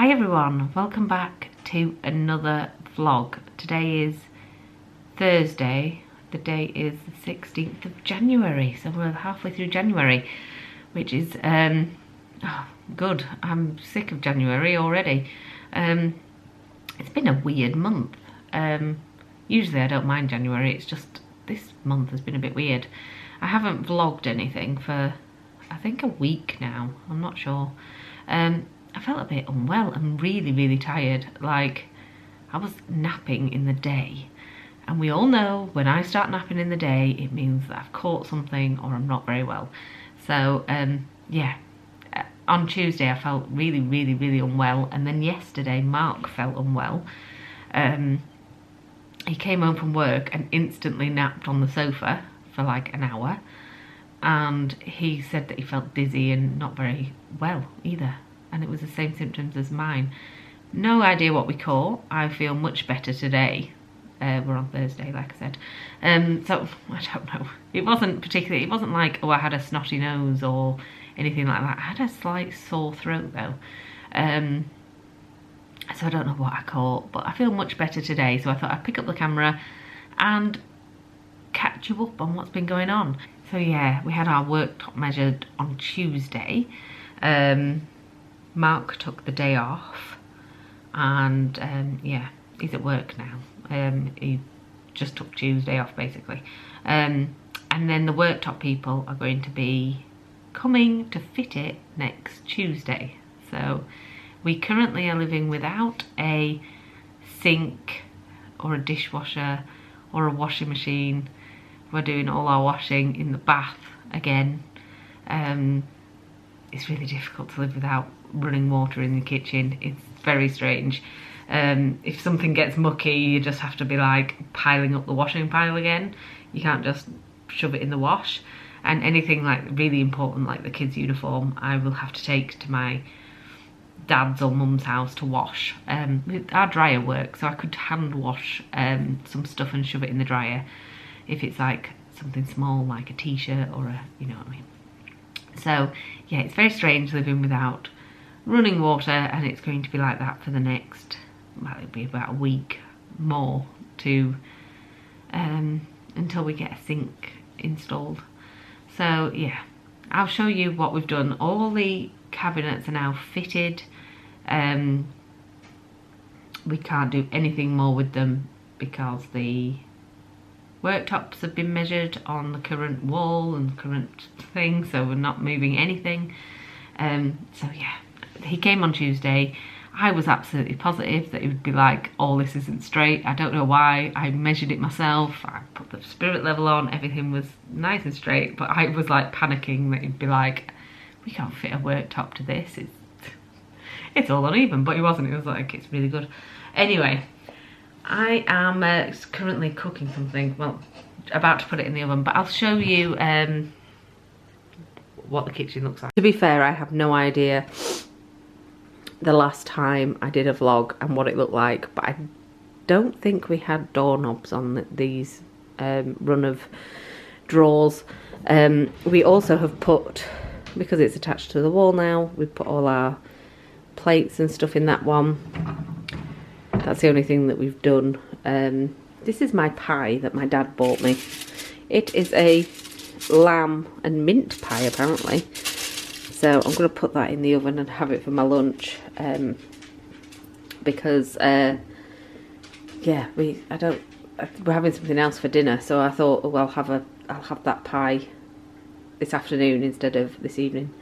Hi everyone, welcome back to another vlog. Today is Thursday, the day is the 16th of January, so we're halfway through January, which is good. I'm sick of January already. It's been a weird month. Usually I don't mind January, it's just this month has been a bit weird. I haven't vlogged anything for I think a week now, I'm not sure. I felt a bit unwell and really tired. Like, I was napping in the day, and we all know when I start napping in the day it means that I've caught something or I'm not very well. So yeah, on Tuesday I felt really unwell, and then yesterday Mark felt unwell. He came home from work and instantly napped on the sofa for like an hour, and he said that he felt dizzy and not very well either, and it was the same symptoms as mine. No idea what we caught. I feel much better today. We're on Thursday, like I said. So I don't know. It wasn't like, oh, I had a snotty nose or anything like that. I had a slight sore throat though. So I don't know what I caught, but I feel much better today. So I thought I'd pick up the camera and catch you up on what's been going on. So yeah, we had our worktop measured on Tuesday. Mark took the day off, and yeah, he's at work now. He just took Tuesday off basically. And then the worktop people are going to be coming to fit it next Tuesday. So we currently are living without a sink or a dishwasher or a washing machine. We're doing all our washing in the bath again. It's really difficult to live without running water in the kitchen. It's very strange. If something gets mucky, you just have to be like piling up the washing pile again. You can't just shove it in the wash. And anything like really important, like the kids' uniform, I will have to take to my dad's or mum's house to wash. Our dryer works, so I could hand wash some stuff and shove it in the dryer if it's like something small, like a t-shirt or a, you know what I mean. So yeah, it's very strange living without running water, and it's going to be like that for the next, well, it'll be about a week more to until we get a sink installed. So yeah, I'll show you what we've done. All the cabinets are now fitted. We can't do anything more with them because the worktops have been measured on the current wall and current thing, so we're not moving anything. So yeah, he came on Tuesday. I was absolutely positive that he would be like, oh, this isn't straight. I don't know why. I measured it myself. I put the spirit level on. Everything was nice and straight, but I was like panicking that he'd be like, we can't fit a worktop to this. It's all uneven, but he wasn't. He was like, it's really good. Anyway, I am currently cooking something. Well, about to put it in the oven, but I'll show you what the kitchen looks like. To be fair, I have no idea the last time I did a vlog and what it looked like, but I don't think we had doorknobs on these run of drawers. We also have put, because it's attached to the wall now, we've put all our plates and stuff in that one. That's the only thing that we've done. This is my pie that my dad bought me. It is a lamb and mint pie apparently. So I'm going to put that in the oven and have it for my lunch. Because yeah, we're having something else for dinner, so I thought, oh, I'll have that pie this afternoon instead of this evening.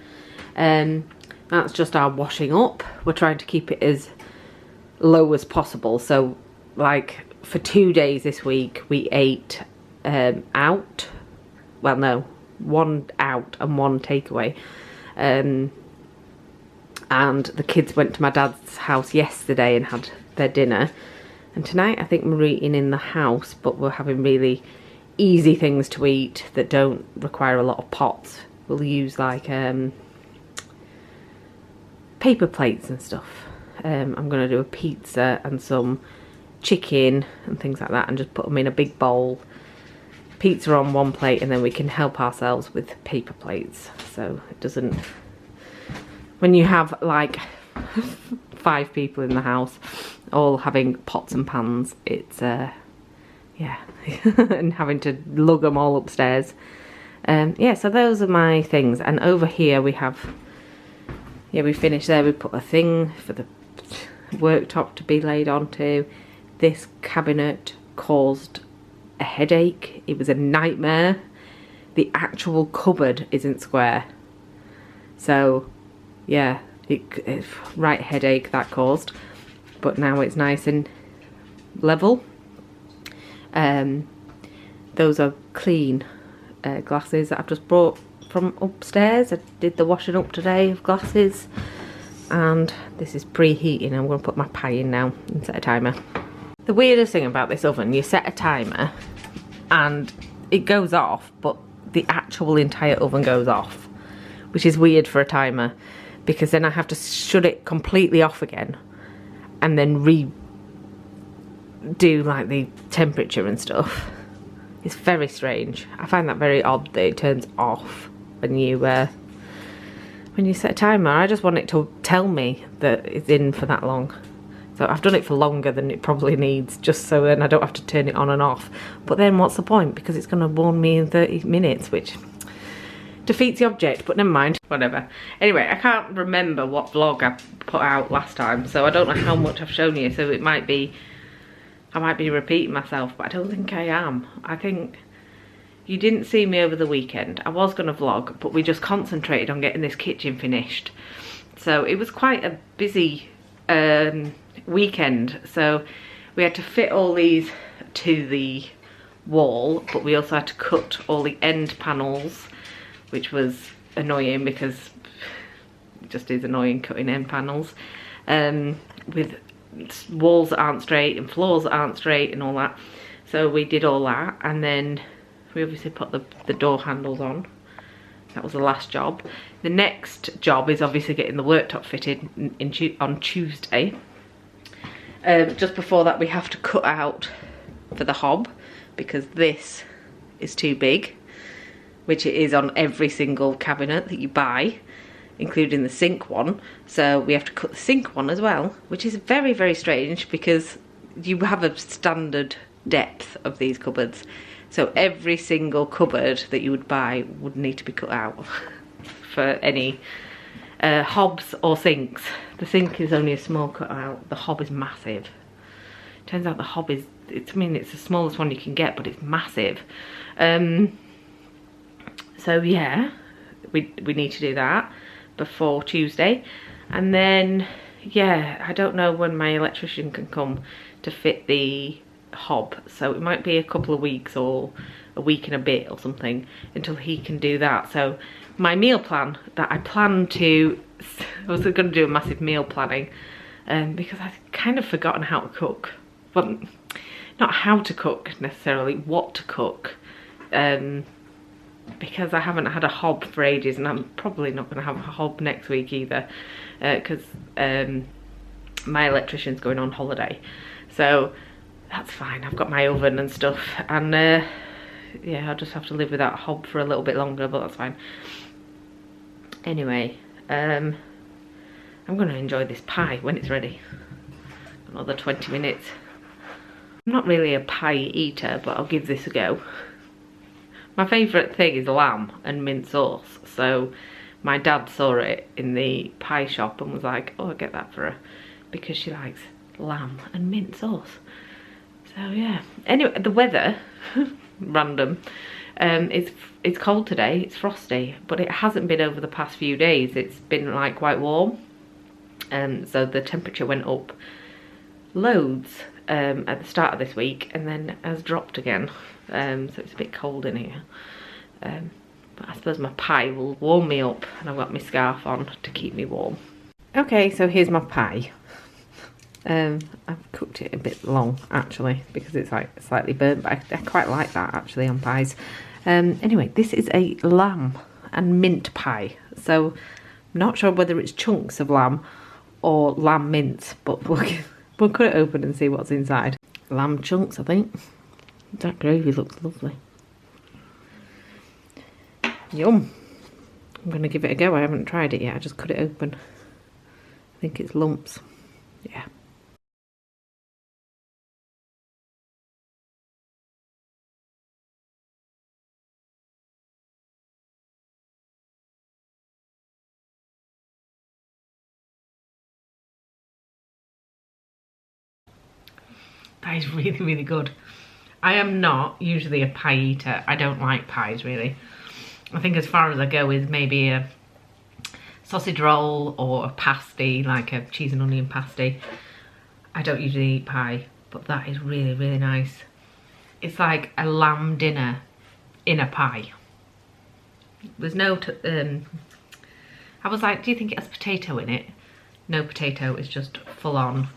That's just our washing up. We're trying to keep it as low as possible. So like for 2 days this week we ate out. Well, no, one out and one takeaway. And the kids went to my dad's house yesterday and had their dinner. And tonight I think we're eating in the house, but we're having really easy things to eat that don't require a lot of pots. We'll use like paper plates and stuff. I'm going to do a pizza and some chicken and things like that and just put them in a big bowl. Pizza on one plate, and then we can help ourselves with paper plates, so it doesn't, when you have like 5 people in the house, all having pots and pans. It's yeah, and having to lug them all upstairs. Yeah, so those are my things. And over here we have, yeah, we finished there. We put a thing for the worktop to be laid onto. This cabinet caused a headache. It was a nightmare. The actual cupboard isn't square. So yeah, it's right headache that caused. But now it's nice and level. Those are clean glasses that I've just brought from upstairs. I did the washing up today of glasses, and this is preheating. I'm going to put my pie in now and set a timer. The weirdest thing about this oven, you set a timer and it goes off, but the actual entire oven goes off, which is weird for a timer, because then I have to shut it completely off again and then redo like the temperature and stuff. It's very strange. I find that very odd that it turns off when you set a timer. I just want it to tell me that it's in for that long. So I've done it for longer than it probably needs, just so then I don't have to turn it on and off. But then what's the point? Because it's going to warm me in 30 minutes, which defeats the object, but never mind, whatever. Anyway, I can't remember what vlog I put out last time, so I don't know how much I've shown you, so it might be, I might be repeating myself, but I don't think I am. I think you didn't see me over the weekend. I was going to vlog, but we just concentrated on getting this kitchen finished. So it was quite a busy weekend. So we had to fit all these to the wall, but we also had to cut all the end panels, which was annoying because it just is annoying cutting end panels. With walls that aren't straight and floors that aren't straight and all that. So we did all that, and then we obviously put the door handles on. That was the last job. The next job is obviously getting the worktop fitted on Tuesday. Just before that we have to cut out for the hob, because this is too big, which it is on every single cabinet that you buy, including the sink one. So we have to cut the sink one as well, which is very, very strange because you have a standard depth of these cupboards. So every single cupboard that you would buy would need to be cut out for any hobs or sinks. The sink is only a small cut out, the hob is massive. Turns out the hob is, I mean, it's the smallest one you can get, but it's massive. So yeah, we need to do that before Tuesday. And then, yeah, I don't know when my electrician can come to fit the hob, so it might be a couple of weeks or a week and a bit or something until he can do that. So my meal plan that I plan to, I was going to do a massive meal planning because I've kind of forgotten how to cook. Well, not how to cook necessarily, what to cook, because I haven't had a hob for ages, and I'm probably not going to have a hob next week either, because my electrician's going on holiday. So that's fine, I've got my oven and stuff, and yeah, I'll just have to live without a hob for a little bit longer, but that's fine. Anyway, I'm going to enjoy this pie when it's ready. Another 20 minutes. I'm not really a pie eater, but I'll give this a go. My favourite thing is lamb and mint sauce, so my dad saw it in the pie shop and was like, oh, I'll get that for her, because she likes lamb and mint sauce. So yeah, anyway, the weather, random, it's cold today, it's frosty, but it hasn't been over the past few days. It's been like quite warm, so the temperature went up loads at the start of this week and then has dropped again, so it's a bit cold in here, but I suppose my pie will warm me up, and I've got my scarf on to keep me warm. Okay, so here's my pie. I've cooked it a bit long actually because it's like slightly burnt, but I quite like that actually on pies. Anyway, this is a lamb and mint pie, so I'm not sure whether it's chunks of lamb or lamb mince, but we'll cut it open and see what's inside. Lamb chunks, I think. That gravy looks lovely. Yum. I'm going to give it a go. I haven't tried it yet, I just cut it open. I think it's lumps. Yeah. That is really, really good. I am not usually a pie eater. I don't like pies, really. I think as far as I go is maybe a sausage roll or a pasty, like a cheese and onion pasty. I don't usually eat pie, but that is really, really nice. It's like a lamb dinner in a pie. There's no, I was like, do you think it has potato in it? No potato, it's just full on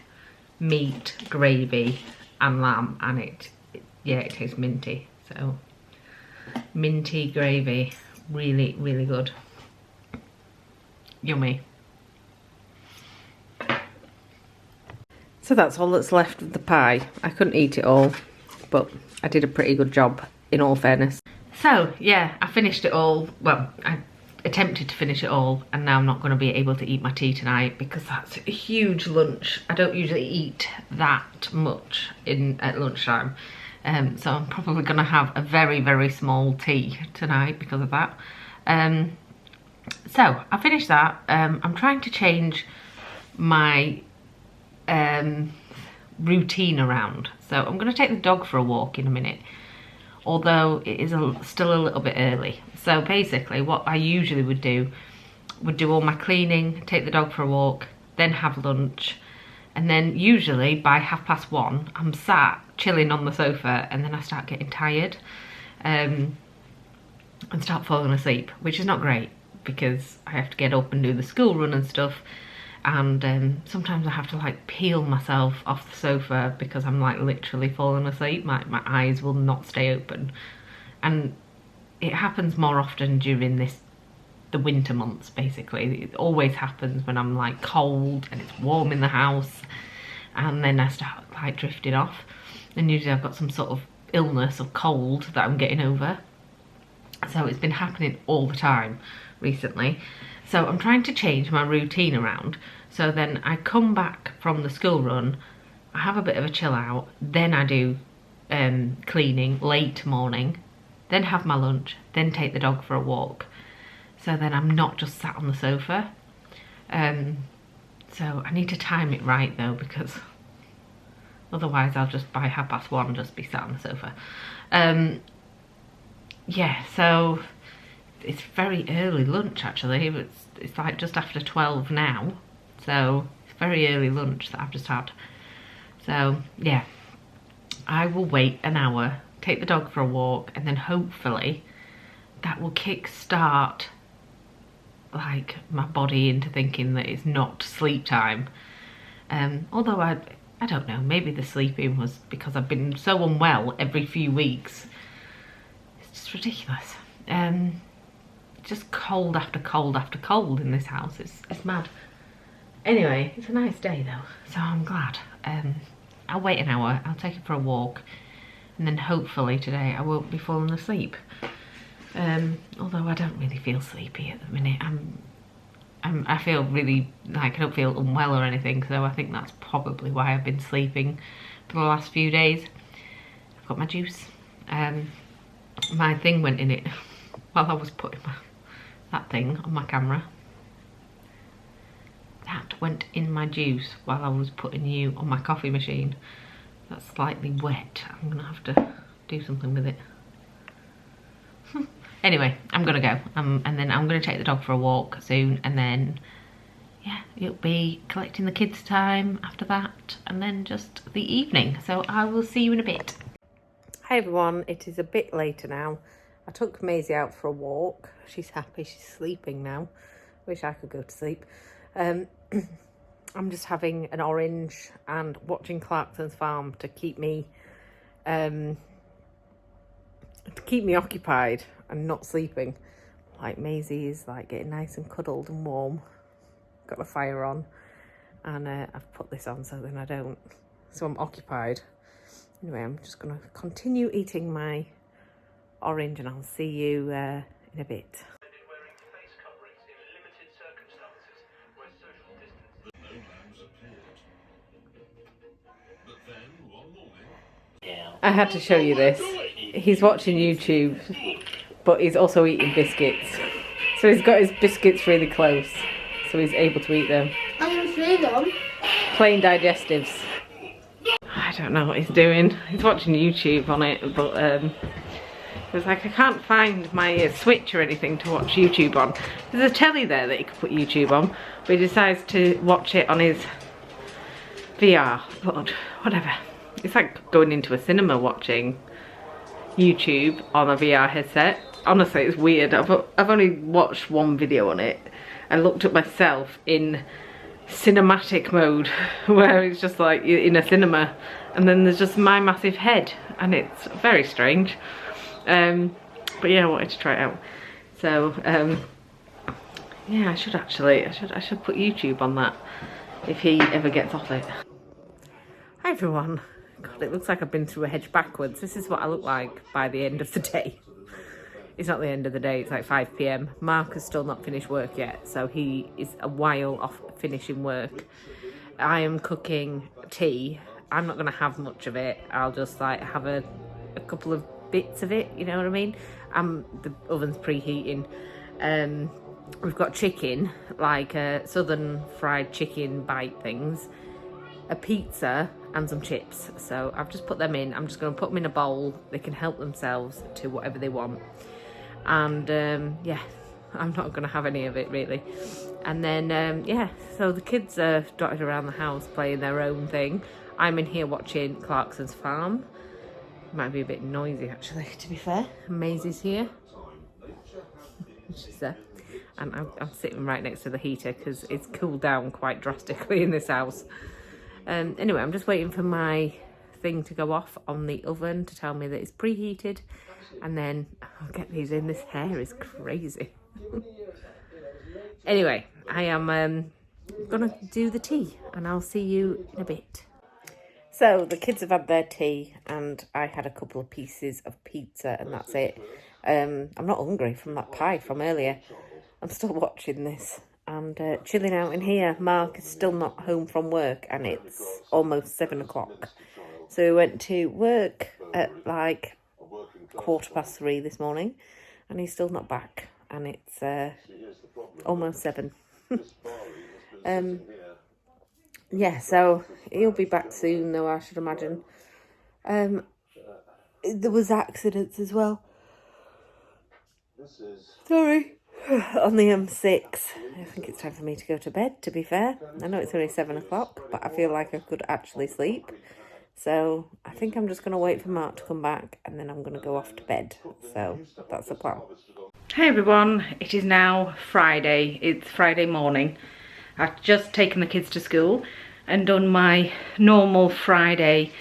meat, gravy and lamb, and yeah, it tastes minty. So minty gravy, really, really good. Yummy. So that's all that's left of the pie. I couldn't eat it all, but I did a pretty good job in all fairness. So yeah, I finished it all. Well, I attempted to finish it all, and now I'm not going to be able to eat my tea tonight because that's a huge lunch. I don't usually eat that much at lunchtime. So I'm probably going to have a very, very small tea tonight because of that. So I finished that. I'm trying to change my routine around. So I'm going to take the dog for a walk in a minute, although it is still a little bit early. So basically what I usually would do all my cleaning, take the dog for a walk, then have lunch, and then usually by 1:30 I'm sat chilling on the sofa, and then I start getting tired and start falling asleep, which is not great because I have to get up and do the school run and stuff. And sometimes I have to like peel myself off the sofa because I'm like literally falling asleep. My eyes will not stay open, and it happens more often during the winter months. Basically, it always happens when I'm like cold and it's warm in the house, and then I start like drifting off, and usually I've got some sort of illness or cold that I'm getting over. So it's been happening all the time recently. So I'm trying to change my routine around. So then I come back from the school run, I have a bit of a chill out, then I do cleaning late morning, then have my lunch, then take the dog for a walk. So then I'm not just sat on the sofa. So I need to time it right though, because otherwise I'll just by 1:30 just be sat on the sofa. Yeah, so it's very early lunch actually. It's like just after 12 now, so it's very early lunch that I've just had. So yeah, I will wait an hour, take the dog for a walk, and then hopefully that will kick start like my body into thinking that it's not sleep time. Although I don't know, maybe the sleeping was because I've been so unwell every few weeks. It's just ridiculous. Just cold after cold after cold in this house. It's mad. Anyway, it's a nice day though, so I'm glad. I'll wait an hour, I'll take it for a walk, and then hopefully today I won't be falling asleep. Although I don't really feel sleepy at the minute. I feel really like I don't feel unwell or anything, so I think that's probably why I've been sleeping for the last few days. I've got my juice. My thing went in it while I was putting that thing on my camera. That went in my juice while I was putting you on my coffee machine. That's slightly wet. I'm gonna have to do something with it. Anyway, I'm gonna go, and then I'm gonna take the dog for a walk soon, and then yeah, it'll be collecting the kids time after that, and then just the evening. So I will see you in a bit. Hi everyone, it is a bit later now. I took Maisie out for a walk. She's happy, she's sleeping now. Wish I could go to sleep. I'm just having an orange and watching Clarkson's Farm to keep me occupied and not sleeping. Like Maisie is like getting nice and cuddled and warm. Got the fire on, and I've put this on so then I don't. So I'm occupied. Anyway, I'm just gonna continue eating my orange, and I'll see you in a bit. I had to show you this. He's watching YouTube, but he's also eating biscuits. So he's got his biscuits really close, so he's able to eat them. I'm going to see them. Plain digestives. I don't know what he's doing. He's watching YouTube on it, but it was like, I can't find my switch or anything to watch YouTube on. There's a telly there that he could put YouTube on, but he decides to watch it on his VR. But whatever. It's like going into a cinema watching YouTube on a VR headset. Honestly, it's weird. I've only watched one video on it and looked at myself in cinematic mode, where it's just like you're in a cinema and then there's just my massive head, and it's very strange. But yeah, I wanted to try it out. So yeah, I should put YouTube on that if he ever gets off it. Hi everyone. God, it looks like I've been through a hedge backwards. This is what I look like by the end of the day. It's not the end of the day, it's like 5 PM. Mark has still not finished work yet, so he is a while off finishing work. I am cooking tea. I'm not going to have much of it. I'll just like have a couple of bits of it, you know what I mean? The oven's preheating. We've got chicken, like southern fried chicken bite things, a pizza and some chips. So I've just put them in. I'm just going to put them in a bowl. They can help themselves to whatever they want. And yeah, I'm not going to have any of it really. And then yeah, so the kids are dotted around the house playing their own thing. I'm in here watching Clarkson's Farm. Might be a bit noisy actually, to be fair. Maisie's here. She's there. And I'm sitting right next to the heater because it's cooled down quite drastically in this house. Anyway, I'm just waiting for my thing to go off on the oven to tell me that it's preheated, and then I'll get these in. This hair is crazy. Anyway, I am gonna do the tea, and I'll see you in a bit. So the kids have had their tea, and I had a couple of pieces of pizza, and that's it. I'm not hungry from that pie from earlier. I'm still watching this and chilling out in here. Mark is still not home from work, and it's almost 7 o'clock. So we went to work at like 3:15 this morning, and he's still not back, and it's almost 7. Yeah, so he'll be back soon though, I should imagine. There was accidents as well. Sorry. On the M6. I think it's time for me to go to bed, to be fair. I know it's only 7 o'clock, but I feel like I could actually sleep. So I think I'm just going to wait for Mark to come back, and then I'm going to go off to bed. So that's the plan. Hey everyone, it is now Friday. It's Friday morning. I've just taken the kids to school and done my normal Friday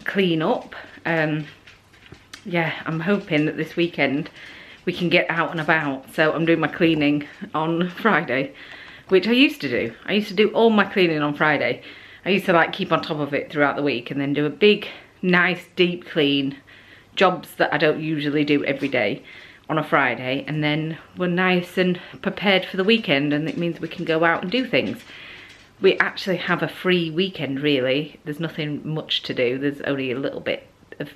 clean up. Yeah, I'm hoping that this weekend we can get out and about. So I'm doing my cleaning on Friday, which I used to do. I used to do all my cleaning on Friday. I used to like keep on top of it throughout the week and then do a big, nice, deep clean, jobs that I don't usually do every day on a Friday, and then we're nice and prepared for the weekend, and it means we can go out and do things. We actually have a free weekend really. There's nothing much to do. There's only a little bit of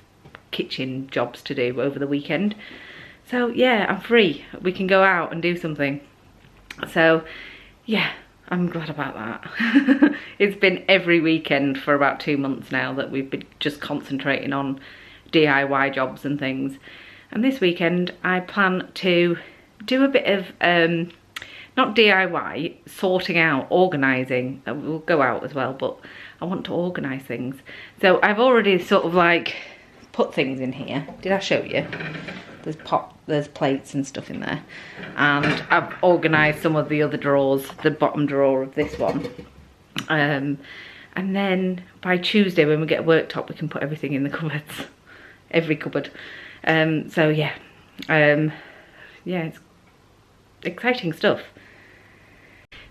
kitchen jobs to do over the weekend. So yeah, I'm free. We can go out and do something. So yeah, I'm glad about that. It's been every weekend for about 2 months now that we've been just concentrating on DIY jobs and things. And this weekend I plan to do a bit of, not DIY, sorting out, organising. We'll go out as well, but I want to organise things. So I've already sort of like put things in here. Did I show you? There's plates and stuff in there. And I've organised some of the other drawers, the bottom drawer of this one. And then by Tuesday when we get a worktop, we can put everything in the cupboards. Every cupboard. So yeah, yeah, it's exciting stuff.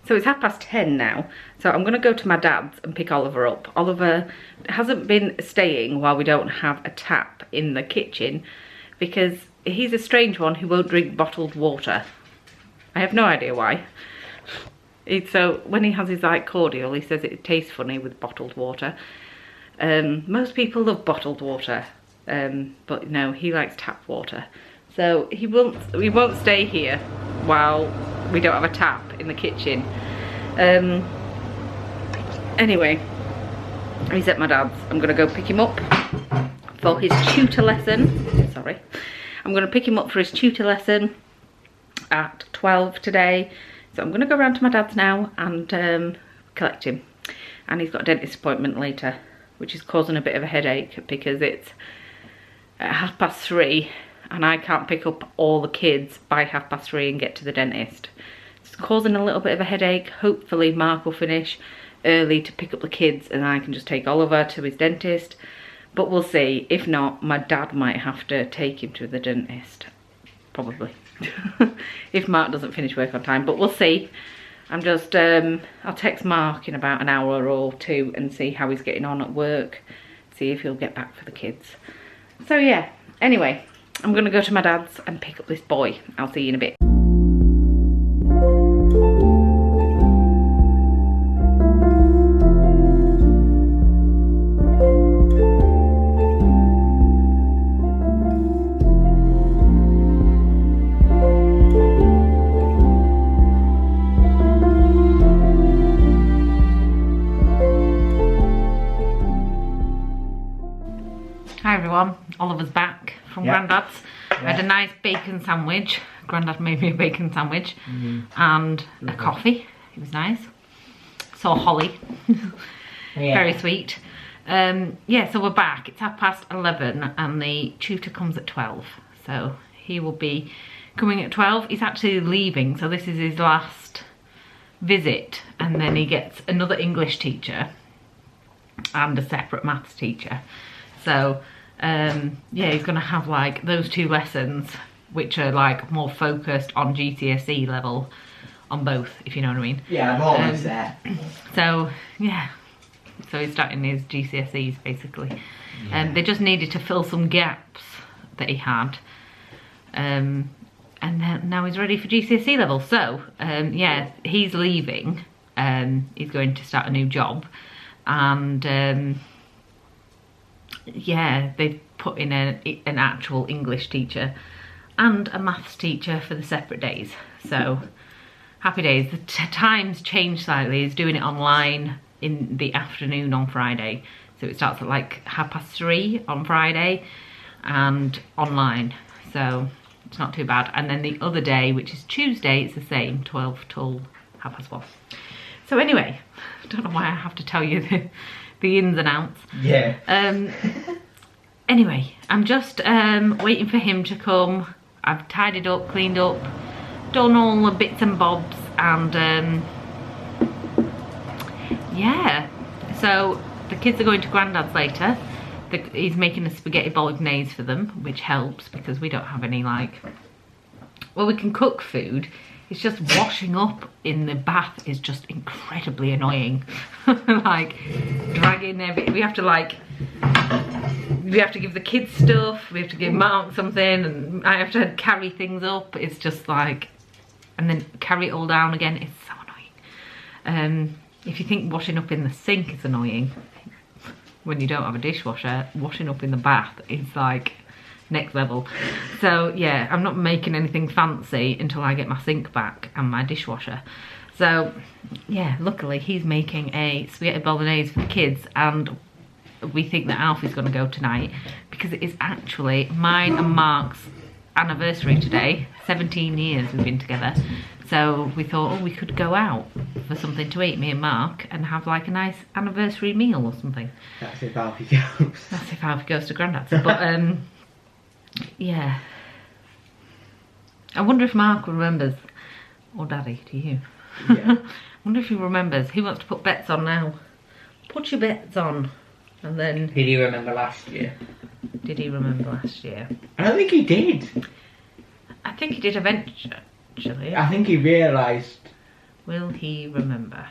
So it's 10:30 now, so I'm going to go to my dad's and pick Oliver up. Oliver hasn't been staying while we don't have a tap in the kitchen because he's a strange one who won't drink bottled water. I have no idea why. So when he has his like cordial, he says it tastes funny with bottled water. Most people love bottled water, but no, he likes tap water. So he won't stay here while we don't have a tap in the kitchen. Anyway, he's at my dad's. I'm gonna go pick him up for his tutor lesson. Sorry. I'm gonna pick him up for his tutor lesson at 12 today. So I'm gonna go round to my dad's now and collect him. And he's got a dentist appointment later, which is causing a bit of a headache because it's at 3:30 and I can't pick up all the kids by 3:30 and get to the dentist. It's causing a little bit of a headache. Hopefully Mark will finish early to pick up the kids and I can just take Oliver to his dentist. But we'll see. If not, my dad might have to take him to the dentist. Probably. If Mark doesn't finish work on time. But we'll see. I'm just, I'll text Mark in about an hour or two and see how he's getting on at work. See if he'll get back for the kids. So yeah, anyway, I'm going to go to my dad's and pick up this boy. I'll see you in a bit. Hi everyone, Oliver's back from Grandad's. I had a nice bacon sandwich. Grandad made me a bacon sandwich and a coffee. It was nice. Saw Holly. Very sweet. Yeah, so we're back. It's 11:30 and the tutor comes at 12. So he will be coming at 12. He's actually leaving, so this is his last visit. And then he gets another English teacher and a separate maths teacher. So yeah, he's gonna have like those 2 lessons which are like more focused on GCSE level on both, if you know what I mean. Yeah, I'm always there. So yeah, so he's starting his GCSEs basically. And they just needed to fill some gaps that he had, and then now he's ready for GCSE level. So yeah, he's leaving. He's going to start a new job, and yeah, they've put in an actual English teacher and a maths teacher for the separate days. So happy days. The times changed slightly. He's doing it online in the afternoon on Friday. So it starts at like 3:30 on Friday and online. So it's not too bad. And then the other day, which is Tuesday, it's the same, 12 till 1:30. So anyway, I don't know why I have to tell you the ins and outs. Yeah. Anyway, I'm just waiting for him to come. I've tidied up, cleaned up, done all the bits and bobs, and yeah. So the kids are going to Grandad's later. He's making a spaghetti bolognese for them, which helps because we don't have any like. Well, we can cook food. It's just washing up in the bath is just incredibly annoying. Like dragging everything. We have to give the kids stuff. We have to give Mark something, and I have to carry things up. It's just like, and then carry it all down again. It's so annoying. If you think washing up in the sink is annoying, when you don't have a dishwasher, washing up in the bath is like next level. So yeah, I'm not making anything fancy until I get my sink back and my dishwasher. So yeah, luckily he's making a spaghetti bolognese for the kids, and we think that Alfie's going to go tonight because it is actually mine and Mark's anniversary today. 17 years we've been together. So we thought, oh, we could go out for something to eat, me and Mark, and have like a nice anniversary meal or something. That's if Alfie goes. That's if Alfie goes to Grandad's. But yeah. I wonder if Mark remembers, or Daddy, to you. Yeah. I wonder if he remembers. Who wants to put bets on now? Put your bets on. And then... Did he remember last year? Did he remember last year? I don't think he did. I think he did eventually. I think he realised. Will he remember?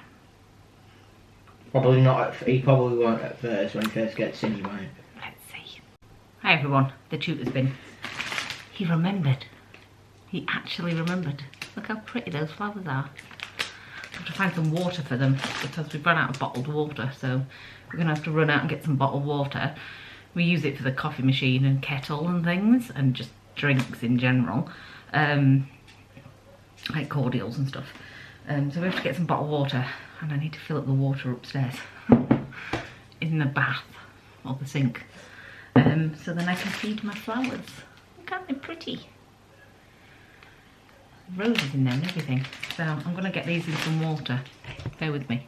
Probably not. He probably won't at first when he first gets in, he won't. Let's see. Hi everyone, the tutor's been. He remembered. He actually remembered. Look how pretty those flowers are. I've to find some water for them because we've run out of bottled water, so we're gonna have to run out and get some bottled water. We use it for the coffee machine and kettle and things, and just drinks in general, like cordials and stuff. So we have to get some bottled water, and I need to fill up the water upstairs in the bath or the sink, so then I can feed my flowers. Look, aren't they pretty? Roses in there and everything. So I'm gonna get these in some water. Bear with me.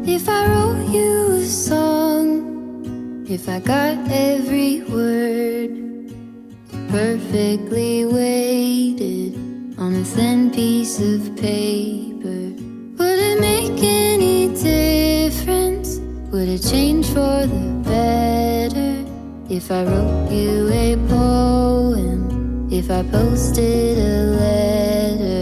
If I wrote you a song, if I got every word perfectly weighted on a thin piece of paper, would it make any difference? Would it change for the better? If I wrote you a poem, if I posted a letter?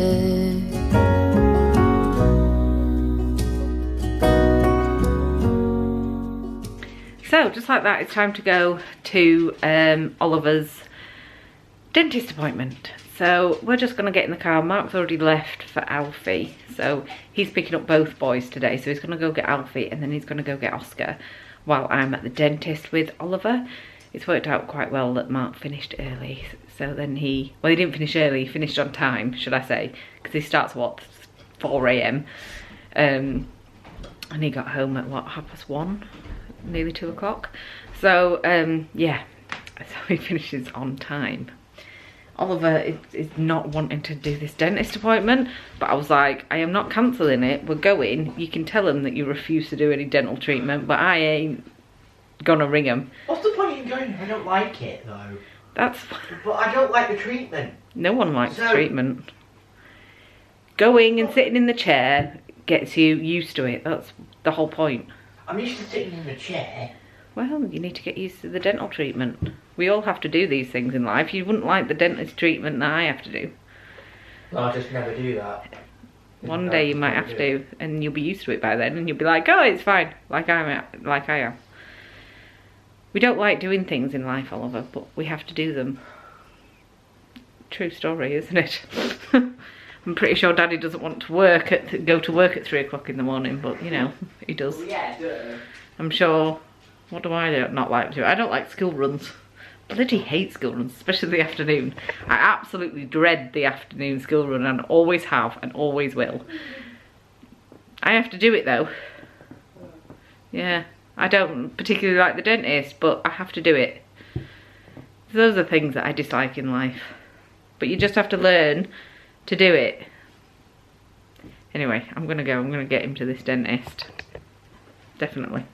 So just like that, it's time to go to Oliver's dentist appointment. So we're just gonna get in the car. Mark's already left for Alfie, so he's picking up both boys today. So he's gonna go get Alfie, and then he's gonna go get Oscar while I'm at the dentist with Oliver. It's worked out quite well that Mark finished early. So then he didn't finish early, he finished on time, should I say, because he starts what, 4 AM, and he got home at what, 1:30, nearly 2 o'clock. So yeah, so he finishes on time. Oliver is not wanting to do this dentist appointment, but I was like, I am not cancelling it, we're going. You can tell him that you refuse to do any dental treatment, but I ain't gonna ring him. What's the point in going if I don't like it though? But I don't like the treatment. No one likes treatment. Going and sitting in the chair gets you used to it. That's the whole point. I'm used to sitting in the chair. Well, you need to get used to the dental treatment. We all have to do these things in life. You wouldn't like the dentist treatment that I have to do. No, I just never do that. One day you might have to, and you'll be used to it by then, and you'll be like, oh, it's fine, like I am. We don't like doing things in life, Oliver, but we have to do them. True story, isn't it? I'm pretty sure Daddy doesn't want to go to work at 3 o'clock in the morning, but you know, he does. Well, yeah, duh. I'm sure. What do I not like to do? I don't like school runs. Bloody hate school runs, especially the afternoon. I absolutely dread the afternoon school run, and always have and always will. I have to do it though. Yeah, I don't particularly like the dentist, but I have to do it. Those are things that I dislike in life. But you just have to learn to do it. Anyway, I'm gonna get him to this dentist. Definitely.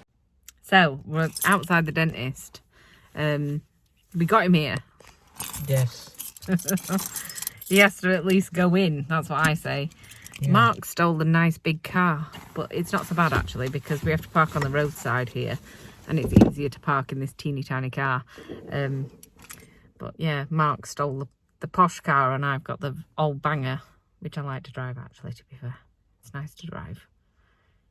So, we're outside the dentist. We got him here. Yes. He has to at least go in, that's what I say. Yeah. Mark stole the nice big car, but it's not so bad actually, because we have to park on the roadside here, and it's easier to park in this teeny tiny car. But yeah, Mark stole the posh car, and I've got the old banger, which I like to drive actually, to be fair. It's nice to drive.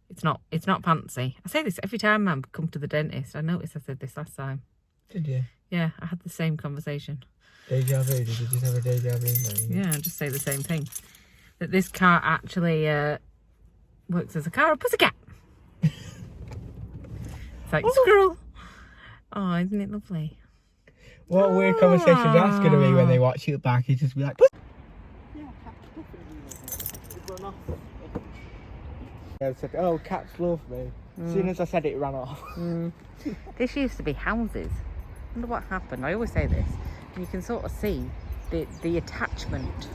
It's not fancy. I say this every time I come to the dentist. I noticed I said this last time. Did you? Yeah, I had the same conversation. Deja vu? Did you just have a deja vu? Yeah, I just say the same thing. That this car actually works as a car, a pussycat. It's like, squirrel. Oh, isn't it lovely? What a weird conversation that's going to be when they watch it back. You just be like, yeah, cat's run off. I said, oh, cats love me. As soon as I said it, it ran off. This used to be houses. I wonder what happened. I always say this. And you can sort of see the attachment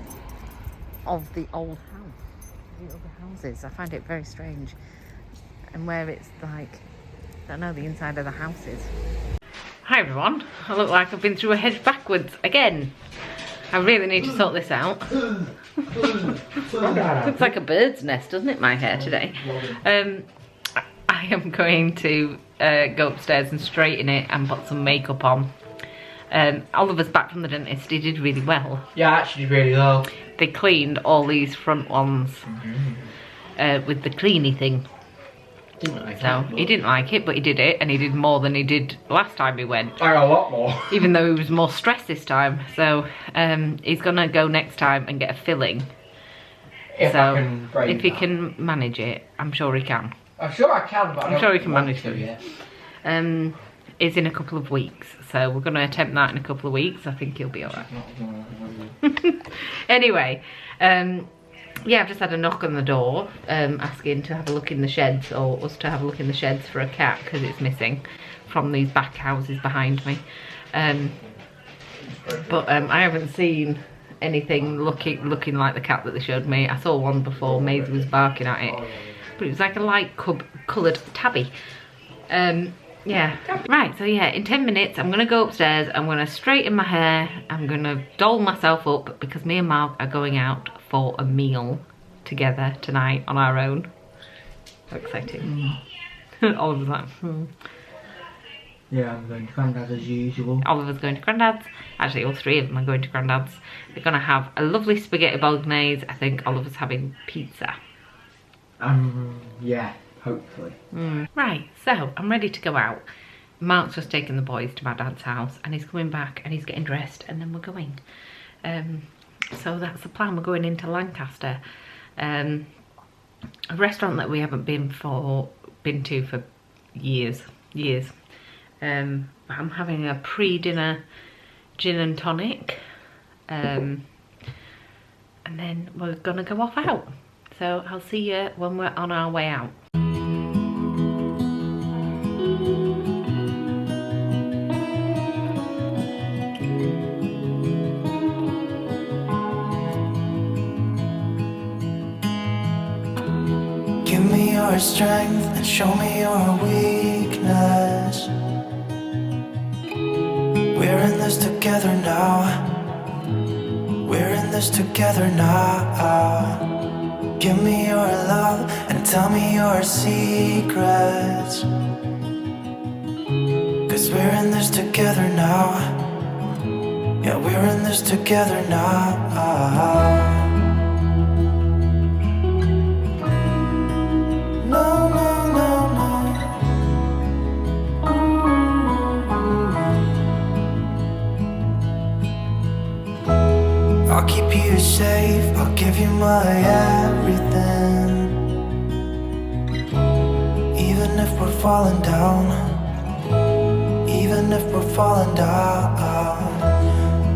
of the old house, the other houses. I find it very strange. And where it's like, I don't know, the inside of the houses. Hi everyone. I look like I've been through a hedge backwards again. I really need to sort this out. Looks like a bird's nest, doesn't it, my hair today? I am going to go upstairs and straighten it and put some makeup on. Oliver's back from the dentist. He did really well. Yeah, actually really well. They cleaned all these front ones with the cleany thing. Didn't like So he didn't like it, but he did it, and he did more than he did last time he went. I got a lot more. Even though he was more stressed this time. So he's gonna go next time and get a filling. If So I can brave if he that. can manage it, I'm sure he can. I'm sure I can, but I'm sure he can manage to. it. Yeah. Is in a couple of weeks, so we're gonna attempt that in a couple of weeks. I think he'll be alright. Anyway, yeah, I've just had a knock on the door asking to have a look in the sheds, or us to have a look in the sheds for a cat because it's missing from these back houses behind me. But I haven't seen anything looking like the cat that they showed me. I saw one before. Maisie was barking at it, but it was like a light coloured tabby. Yeah, right, so yeah, in 10 minutes I'm gonna go upstairs, I'm gonna straighten my hair, I'm gonna doll myself up because me and Mark are going out for a meal together tonight on our own. So exciting. Oliver's like, Yeah, I'm going to Grandad's as usual. Oliver's going to Grandad's. Actually, all three of them are going to Grandad's. They're gonna have a lovely spaghetti bolognese. I think Oliver's having pizza. Yeah. Hopefully. Right, so I'm ready to go out. Mark's just taking the boys to my dad's house and he's coming back and he's getting dressed and then we're going. So that's the plan. We're going into Lancaster, a restaurant that we haven't been to for years. But I'm having a pre-dinner gin and tonic, and then we're gonna go off out. So I'll see you when we're on our way out. Give me your strength and show me your weakness. We're in this together now. We're in this together now. Give me your love and tell me your secrets. 'Cause we're in this together now. Yeah, we're in this together now. I'll keep you safe, I'll give you my everything. Even if we're falling down, even if we're falling down,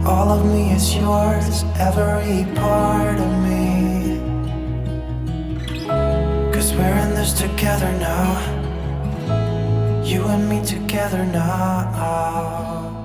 all of me is yours, every part of me. 'Cause we're in this together now. You and me together now.